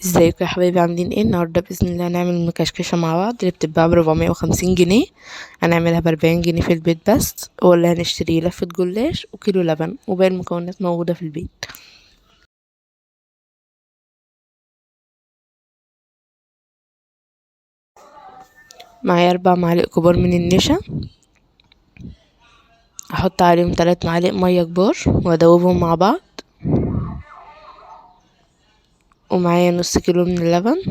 ازيكم يا حبايبي، عاملين ايه؟ النهارده باذن الله هنعمل مكشكشه مع بعض اللي بتتباع ب450 جنيه. هنعملها ب40 جنيه في البيت بس، ولا هنشتري لفه جلاش وكيلو لبن وباقي المكونات موجوده في البيت. معايا 4 معالق كبار من النشا، احط عليهم 3 معالق ميه كبار وادوبهم مع بعض. ومعايا نص كيلو من اللبن.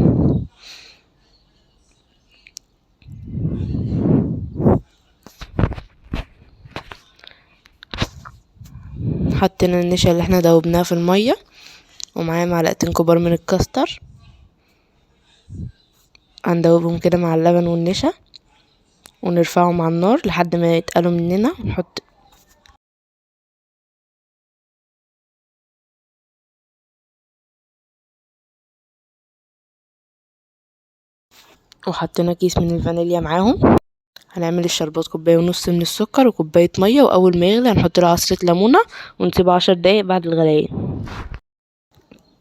حطينا النشا اللي احنا دوبناها في الميه، ومعايا معلقتين كبار من الكاستر. هندوبهم كده مع اللبن والنشا ونرفعهم على النار لحد ما يتقلوا مننا. ونحط وحطينا كيس من الفانيليا معاهم. هنعمل الشربات 1.5 كوب من السكر وكوباية مية، وأول ما يغلي هنحط له عصرة ليمونة ونسيبه 10 دقايق بعد الغليان.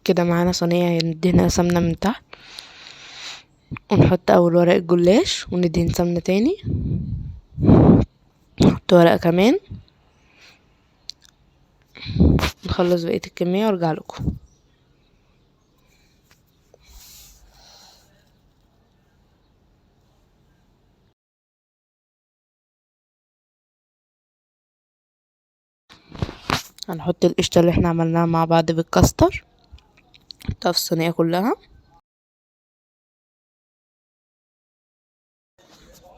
كده معانا صينية ندهنها سمنة من تحت، ونحط أول ورق الجلاش وندهن سمنة تاني، نحط ورقة كمان، نخلص بقية الكمية وارجع لكم. هنحط القشطة اللي احنا عملناها مع بعض بالكاستر، نحطها في الصينية كلها.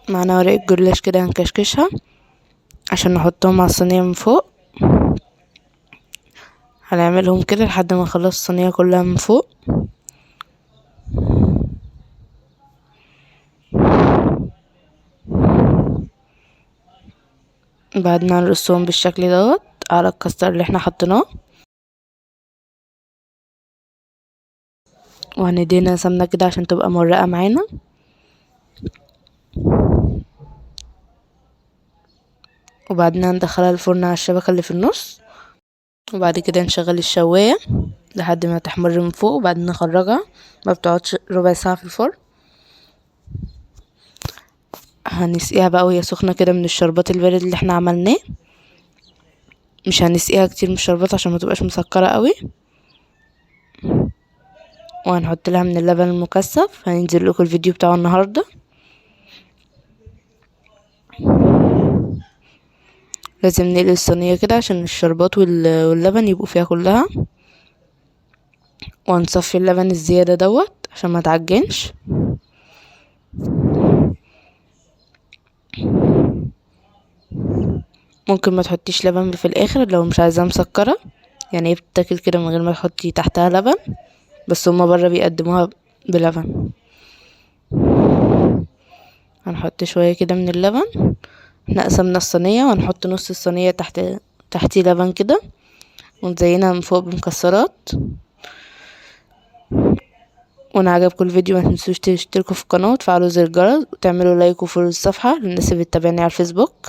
معانا ورق الجلاش كده هنكشكشها عشان نحطهم على الصينية من فوق. هنعملهم كده لحد ما نخلص الصينية كلها من فوق. بعد ما نرصهم بالشكل دوت على الكاستر اللي احنا حطيناه، وهندينا سمنة كده عشان تبقى مرقة معانا. وبعدين هندخلها الفرن على الشبكة اللي في النص، وبعد كده نشغل الشواية لحد ما تحمر من فوق، وبعدين نخرجها. ما بتقعدش ربع ساعة في الفرن. هنسقيها بقى وهي سخنة كده من الشربات البارد اللي احنا عملناه. مش هنسقيها كتير من الشربات عشان ما تبقاش مسكرة قوي. وهنحط لها من اللبن المكثف، هينزل لكم الفيديو بتاعه النهارده. لازم نقلي الصينية كده عشان الشربات واللبن يبقوا فيها كلها. وهنصفي اللبن الزيادة دوت عشان ما تعجنش. ممكن ما تحطيش لبن في الاخر لو مش عايزاها مسكرة، يعني هي بتتاكل كده من غير ما تحطي تحتها لبن، بس هما بره بيقدموها بلبن. هنحط شوية كده من اللبن. احنا قسمنا الصينية وهنحط نص الصينية تحتي لبن كده، ونزينها من فوق بمكسرات. وانا عجبكم الفيديو ما تنسوش تشتركوا في القناة وتفعلوا زر الجرس وتعملوا لايك وفولو الصفحة للناس اللي بتتابعني على الفيسبوك.